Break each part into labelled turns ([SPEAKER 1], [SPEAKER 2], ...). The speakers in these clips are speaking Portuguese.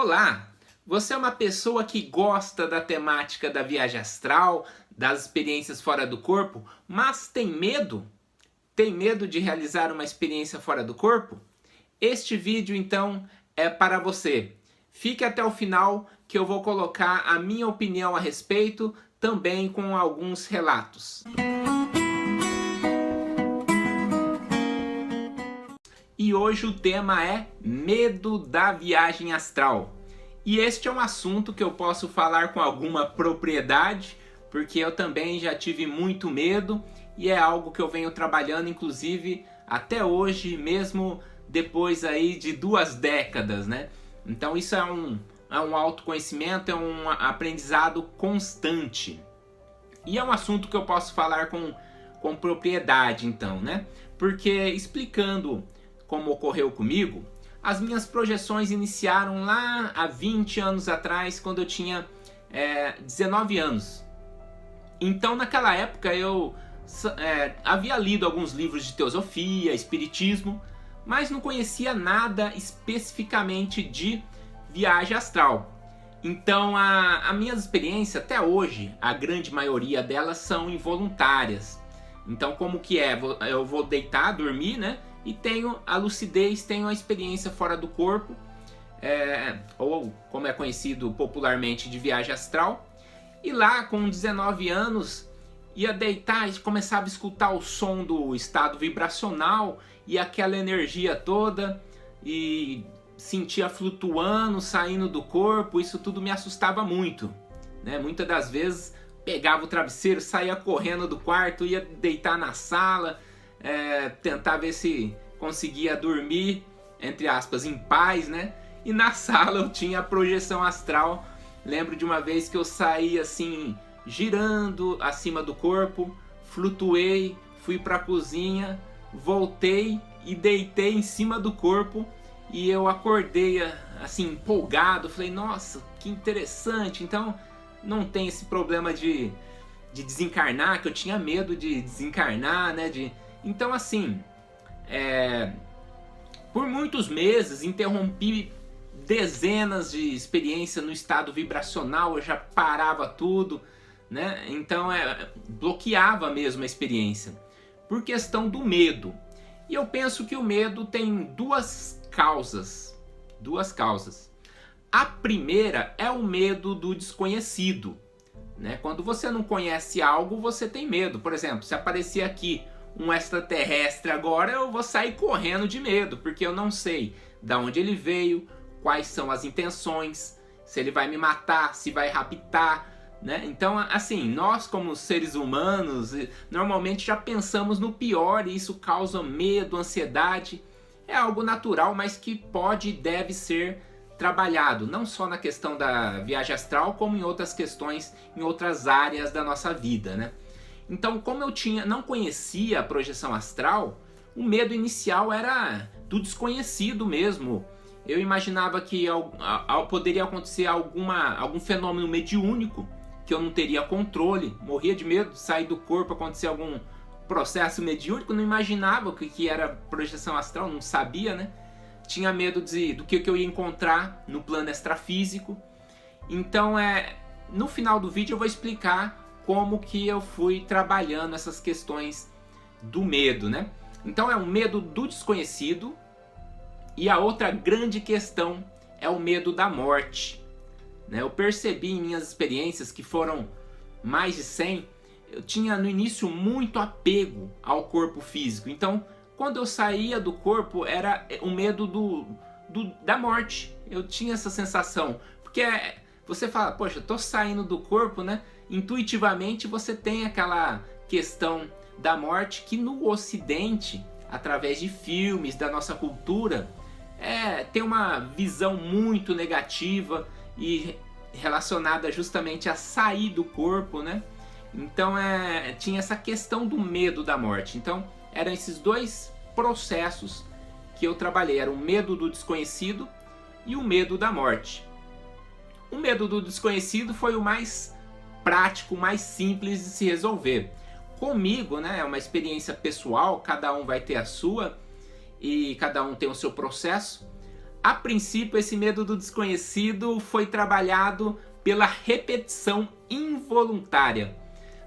[SPEAKER 1] Olá! Você é uma pessoa que gosta da temática da viagem astral, das experiências fora do corpo, mas tem medo? Tem medo de realizar uma experiência fora do corpo? Este vídeo então é para você. Fique até o final que eu vou colocar a minha opinião a respeito, também com alguns relatos. E hoje o tema é medo da viagem astral. E este é um assunto que eu posso falar com alguma propriedade, porque eu também já tive muito medo e é algo que eu venho trabalhando, inclusive, até hoje, mesmo depois aí de 2 décadas, né? Então isso é um autoconhecimento, é um aprendizado constante. E é um assunto que eu posso falar com propriedade, então, né? Porque explicando como ocorreu comigo, as minhas projeções iniciaram lá há 20 anos atrás, quando eu tinha 19 anos. Então naquela época eu havia lido alguns livros de teosofia, espiritismo, mas não conhecia nada especificamente de viagem astral. Então a minhas experiências até hoje, a grande maioria delas são involuntárias. Então como que é? Eu vou deitar, dormir, né? E tenho a lucidez, tenho a experiência fora do corpo, ou como é conhecido popularmente de viagem astral. E lá com 19 anos ia deitar e começava a escutar o som do estado vibracional e aquela energia toda e sentia flutuando, saindo do corpo. Isso tudo me assustava muito, né? Muitas das vezes pegava o travesseiro, saía correndo do quarto, ia deitar na sala, tentar ver se conseguia dormir, entre aspas, em paz, né? E na sala eu tinha a projeção astral. Lembro de uma vez que eu saí assim, girando acima do corpo, flutuei, fui para a cozinha, voltei e deitei em cima do corpo. E eu acordei assim, empolgado, falei, nossa, que interessante. Então não tem esse problema de desencarnar, que eu tinha medo de desencarnar, né? Então assim, por muitos meses interrompi dezenas de experiências no estado vibracional, eu já parava tudo, né? Então bloqueava mesmo a experiência, por questão do medo. E eu penso que o medo tem duas causas. A primeira é o medo do desconhecido, né? Quando você não conhece algo, você tem medo. Por exemplo, se aparecer aqui um extraterrestre agora, eu vou sair correndo de medo, porque eu não sei de onde ele veio, quais são as intenções, se ele vai me matar, se vai raptar, né? Então, assim, nós como seres humanos, normalmente já pensamos no pior e isso causa medo, ansiedade. É algo natural, mas que pode e deve ser trabalhado, não só na questão da viagem astral, como em outras questões, em outras áreas da nossa vida, né? Então, como eu não conhecia a projeção astral, o medo inicial era do desconhecido mesmo. Eu imaginava que poderia acontecer algum fenômeno mediúnico que eu não teria controle. Morria de medo de sair do corpo, acontecer algum processo mediúnico. Não imaginava o que era projeção astral, não sabia, né? Tinha medo do que eu ia encontrar no plano extrafísico. Então, no final do vídeo eu vou explicar como que eu fui trabalhando essas questões do medo, né? Então é o medo do desconhecido. E a outra grande questão é o medo da morte, né? Eu percebi em minhas experiências, que foram mais de 100, eu tinha no início muito apego ao corpo físico. Então, quando eu saía do corpo, era o medo da morte. Eu tinha essa sensação. Porque você fala, poxa, eu tô saindo do corpo, né? Intuitivamente você tem aquela questão da morte que no Ocidente, através de filmes, da nossa cultura, tem uma visão muito negativa e relacionada justamente a sair do corpo, né? Então tinha essa questão do medo da morte. Então eram esses dois processos que eu trabalhei, era o medo do desconhecido e o medo da morte. O medo do desconhecido foi o mais prático, mais simples de se resolver. Comigo, né, é uma experiência pessoal, cada um vai ter a sua e cada um tem o seu processo. A princípio, esse medo do desconhecido foi trabalhado pela repetição involuntária.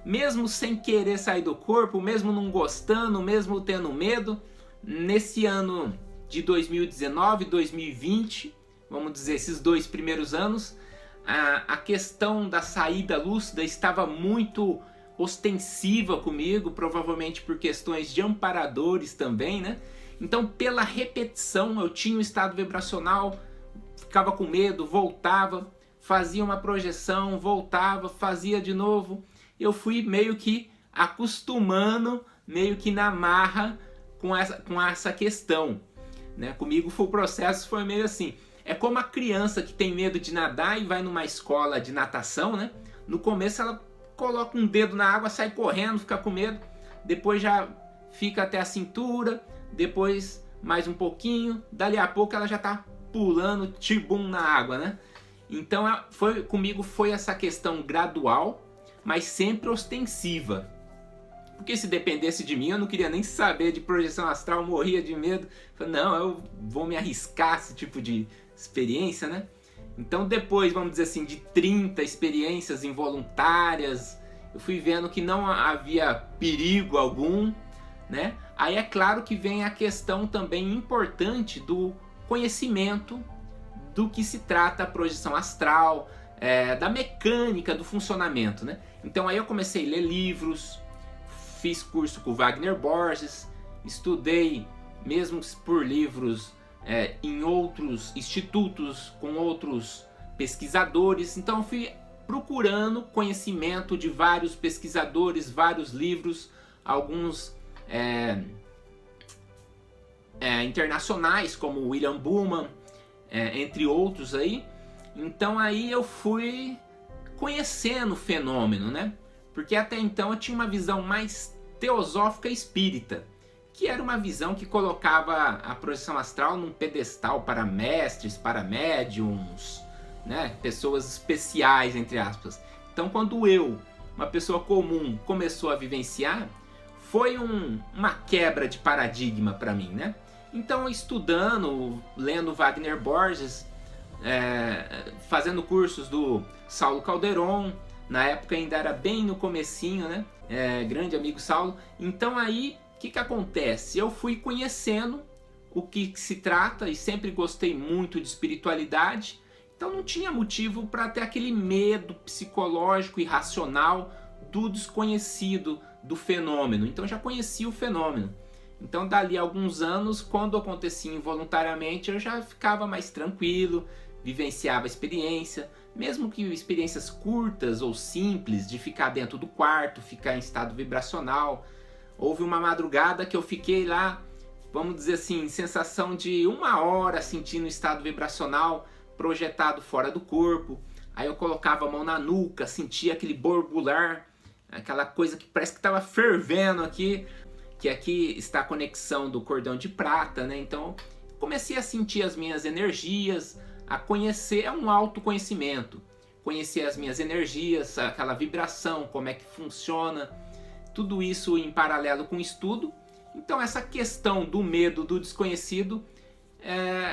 [SPEAKER 1] Mesmo sem querer sair do corpo, mesmo não gostando, mesmo tendo medo, nesse ano de 2019, 2020, vamos dizer, esses 2 primeiros anos, a questão da saída lúcida estava muito ostensiva comigo, provavelmente por questões de amparadores também, né? Então, pela repetição, eu tinha um estado vibracional, ficava com medo, voltava, fazia uma projeção, voltava, fazia de novo. Eu fui meio que acostumando, meio que na marra com essa questão, né? Comigo o processo foi meio assim. É como a criança que tem medo de nadar e vai numa escola de natação, né? No começo ela coloca um dedo na água, sai correndo, fica com medo. Depois já fica até a cintura, depois mais um pouquinho. Dali a pouco ela já tá pulando tibum na água, né? Então comigo foi essa questão gradual, mas sempre ostensiva. Porque se dependesse de mim, eu não queria nem saber de projeção astral, morria de medo. Falei, não, eu vou me arriscar esse tipo de experiência, né? Então depois, vamos dizer assim, de 30 experiências involuntárias, eu fui vendo que não havia perigo algum, né? Aí é claro que vem a questão também importante do conhecimento do que se trata a projeção astral, da mecânica, do funcionamento, né? Então aí eu comecei a ler livros, fiz curso com Wagner Borges, estudei mesmo por livros em outros institutos, com outros pesquisadores. Então eu fui procurando conhecimento de vários pesquisadores, vários livros, alguns internacionais como William Buhlmann, entre outros aí. Então aí eu fui conhecendo o fenômeno, né? Porque até então eu tinha uma visão mais teosófica espírita, que era uma visão que colocava a projeção astral num pedestal para mestres, para médiums, né? Pessoas especiais, entre aspas. Então quando uma pessoa comum, começou a vivenciar, foi uma quebra de paradigma para mim, né? Então estudando, lendo Wagner Borges, fazendo cursos do Saulo Calderon, na época ainda era bem no comecinho, né? Grande amigo Saulo. Então aí, o que acontece? Eu fui conhecendo o que se trata e sempre gostei muito de espiritualidade. Então não tinha motivo para ter aquele medo psicológico e racional do desconhecido, do fenômeno. Então já conhecia o fenômeno. Então dali a alguns anos, quando acontecia involuntariamente, eu já ficava mais tranquilo, vivenciava a experiência, mesmo que experiências curtas ou simples, de ficar dentro do quarto, ficar em estado vibracional. Houve uma madrugada que eu fiquei lá, vamos dizer assim, sensação de 1 hora sentindo o estado vibracional projetado fora do corpo. Aí eu colocava a mão na nuca, sentia aquele borbulhar, aquela coisa que parece que estava fervendo aqui, que aqui está a conexão do cordão de prata, né? Então comecei a sentir as minhas energias, a conhecer, é um autoconhecimento, conhecer as minhas energias, aquela vibração, como é que funciona, tudo isso em paralelo com o estudo. Então essa questão do medo do desconhecido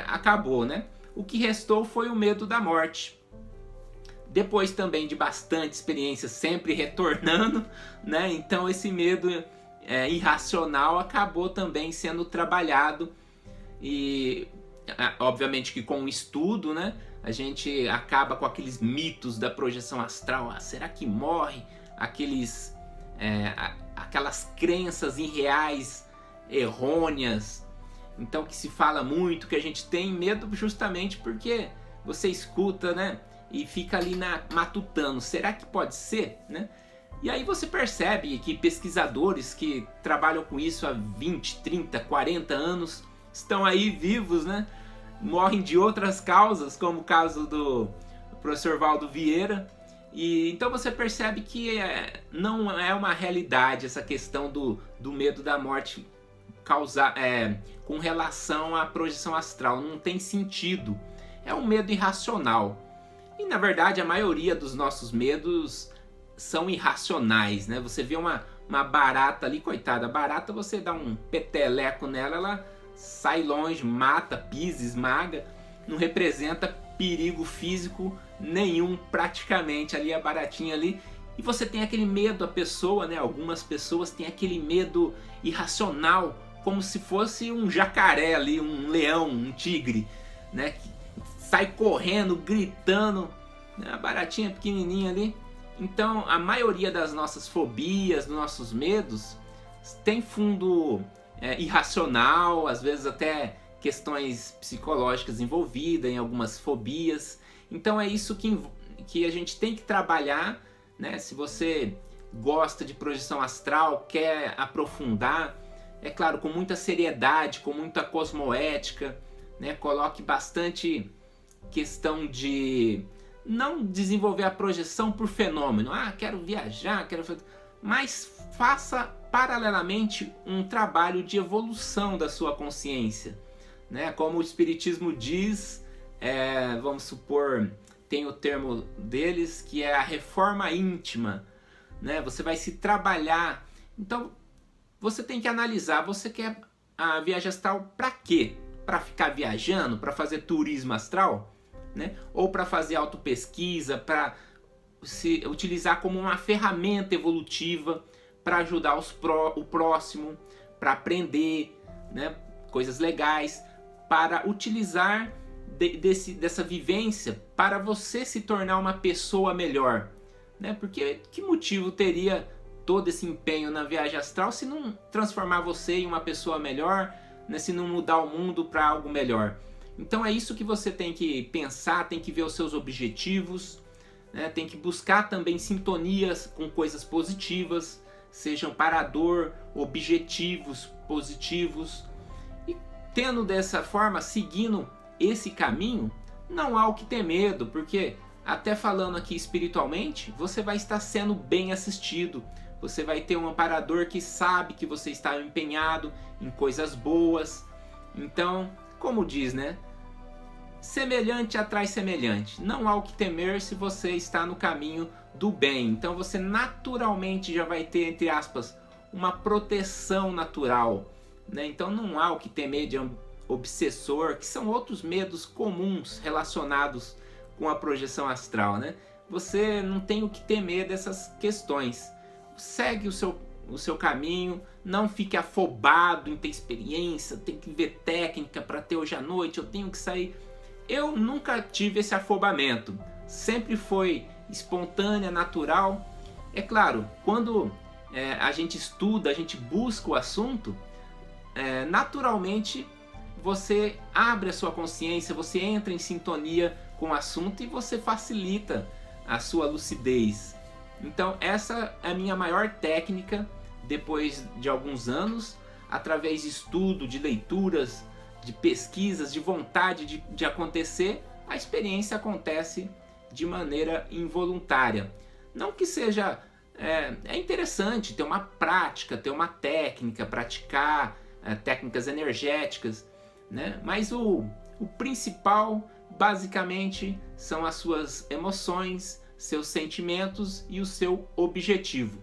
[SPEAKER 1] acabou, né? O que restou foi o medo da morte. Depois também de bastante experiência, sempre retornando, né? Então esse medo irracional acabou também sendo trabalhado e obviamente que com o estudo, né, a gente acaba com aqueles mitos da projeção astral. Será que morre? Aquelas crenças irreais, errôneas. Então que se fala muito, que a gente tem medo justamente porque você escuta, né, e fica ali matutando. Será que pode ser, né? E aí você percebe que pesquisadores que trabalham com isso há 20, 30, 40 anos estão aí vivos, né? Morrem de outras causas, como o caso do professor Valdo Vieira. E então você percebe que não é uma realidade essa questão do medo da morte com relação à projeção astral. Não tem sentido. É um medo irracional. E na verdade a maioria dos nossos medos são irracionais, né? Você vê uma barata ali, coitada, a barata, você dá um peteleco nela, ela sai longe, mata, pisa, esmaga. não representa perigo físico nenhum praticamente ali, a baratinha ali. E você tem aquele medo, a pessoa, né? Algumas pessoas têm aquele medo irracional, como se fosse um jacaré ali, um leão, um tigre, né? Que sai correndo, gritando, né? A baratinha pequenininha ali. Então, a maioria das nossas fobias, dos nossos medos, tem fundo irracional, às vezes até questões psicológicas envolvidas em algumas fobias. Então é isso que a gente tem que trabalhar, né? Se você gosta de projeção astral, quer aprofundar, é claro, com muita seriedade, com muita cosmoética, né? Coloque bastante questão de não desenvolver a projeção por fenômeno. Ah, quero viajar, mas faça paralelamente um trabalho de evolução da sua consciência, né? Como o Espiritismo diz, vamos supor, tem o termo deles que é a reforma íntima, né? Você vai se trabalhar. Então você tem que analisar, você quer a viagem astral para quê? Para ficar viajando, para fazer turismo astral, né? Ou para fazer autopesquisa, para se utilizar como uma ferramenta evolutiva para ajudar o próximo, para aprender, né? Coisas legais, para utilizar dessa vivência para você se tornar uma pessoa melhor, né? Porque que motivo teria todo esse empenho na viagem astral se não transformar você em uma pessoa melhor, né? Se não mudar o mundo para algo melhor? Então é isso que você tem que pensar, tem que ver os seus objetivos, né? Tem que buscar também sintonias com coisas positivas, sejam para a dor, objetivos positivos. E tendo dessa forma, seguindo esse caminho, não há o que ter medo, porque até falando aqui espiritualmente, você vai estar sendo bem assistido, você vai ter um amparador que sabe que você está empenhado em coisas boas. Então, como diz, né? Semelhante atrai semelhante. Não há o que temer se você está no caminho do bem. Então você naturalmente já vai ter, entre aspas, uma proteção natural, né? Então não há o que temer de obsessor, que são outros medos comuns relacionados com a projeção astral, né? Você não tem o que temer dessas questões. Segue o seu caminho, não fique afobado em ter experiência, tem que ver técnica para ter hoje à noite, eu tenho que sair. Eu nunca tive esse afobamento, sempre foi espontânea, natural. É claro, quando a gente estuda, a gente busca o assunto, naturalmente você abre a sua consciência, você entra em sintonia com o assunto e você facilita a sua lucidez. Então essa é a minha maior técnica depois de alguns anos, através de estudo, de leituras, de pesquisas, de vontade de acontecer, a experiência acontece de maneira involuntária. Não que seja... É interessante ter uma prática, ter uma técnica, praticar técnicas energéticas, né? Mas o principal, basicamente, são as suas emoções, seus sentimentos e o seu objetivo.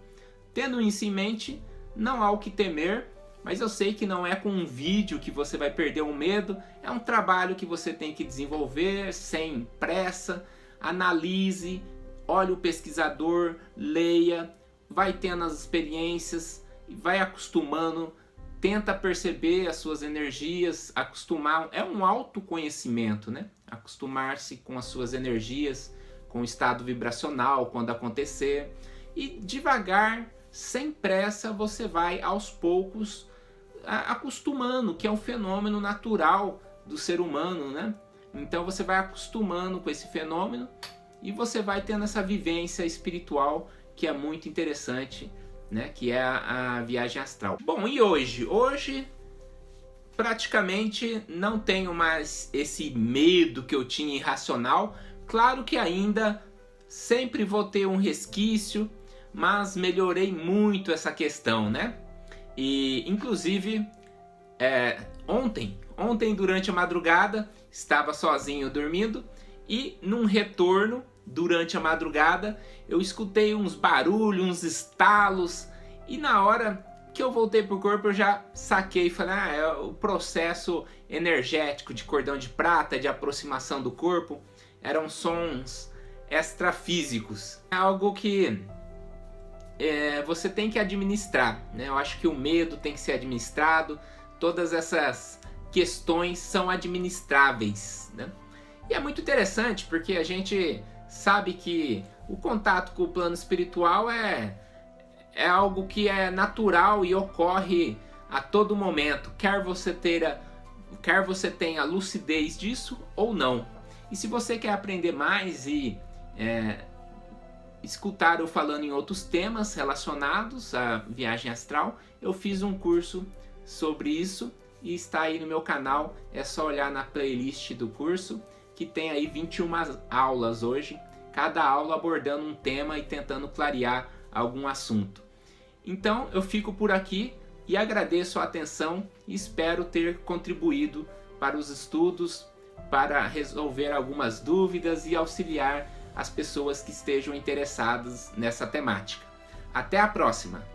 [SPEAKER 1] Tendo isso em mente, não há o que temer, mas eu sei que não é com um vídeo que você vai perder o medo, é um trabalho que você tem que desenvolver sem pressa. Analise, olhe o pesquisador, leia, vai tendo as experiências, vai acostumando, tenta perceber as suas energias, acostumar, é um autoconhecimento, né? Acostumar-se com as suas energias, com o estado vibracional quando acontecer, e devagar, sem pressa, você vai aos poucos acostumando, que é um fenômeno natural do ser humano, né? Então você vai acostumando com esse fenômeno e você vai tendo essa vivência espiritual que é muito interessante, né? Que é a viagem astral. Bom, e hoje? Hoje praticamente não tenho mais esse medo que eu tinha irracional. Claro que ainda sempre vou ter um resquício, mas melhorei muito essa questão, né? E inclusive ontem durante a madrugada estava sozinho dormindo e num retorno durante a madrugada eu escutei uns barulhos, uns estalos, e na hora que eu voltei pro corpo, eu já saquei e falei, é o processo energético de cordão de prata, de aproximação do corpo, eram sons extrafísicos. É algo que você tem que administrar, né? Eu acho que o medo tem que ser administrado, todas essas questões são administráveis, né? E é muito interessante porque a gente sabe que o contato com o plano espiritual é algo que é natural e ocorre a todo momento, quer você tenha lucidez disso ou não. E se você quer aprender mais e escutar eu falando em outros temas relacionados à viagem astral, eu fiz um curso sobre isso e está aí no meu canal, é só olhar na playlist do curso, que tem aí 21 aulas hoje, cada aula abordando um tema e tentando clarear algum assunto. Então eu fico por aqui e agradeço a atenção e espero ter contribuído para os estudos, para resolver algumas dúvidas e auxiliar as pessoas que estejam interessadas nessa temática. Até a próxima!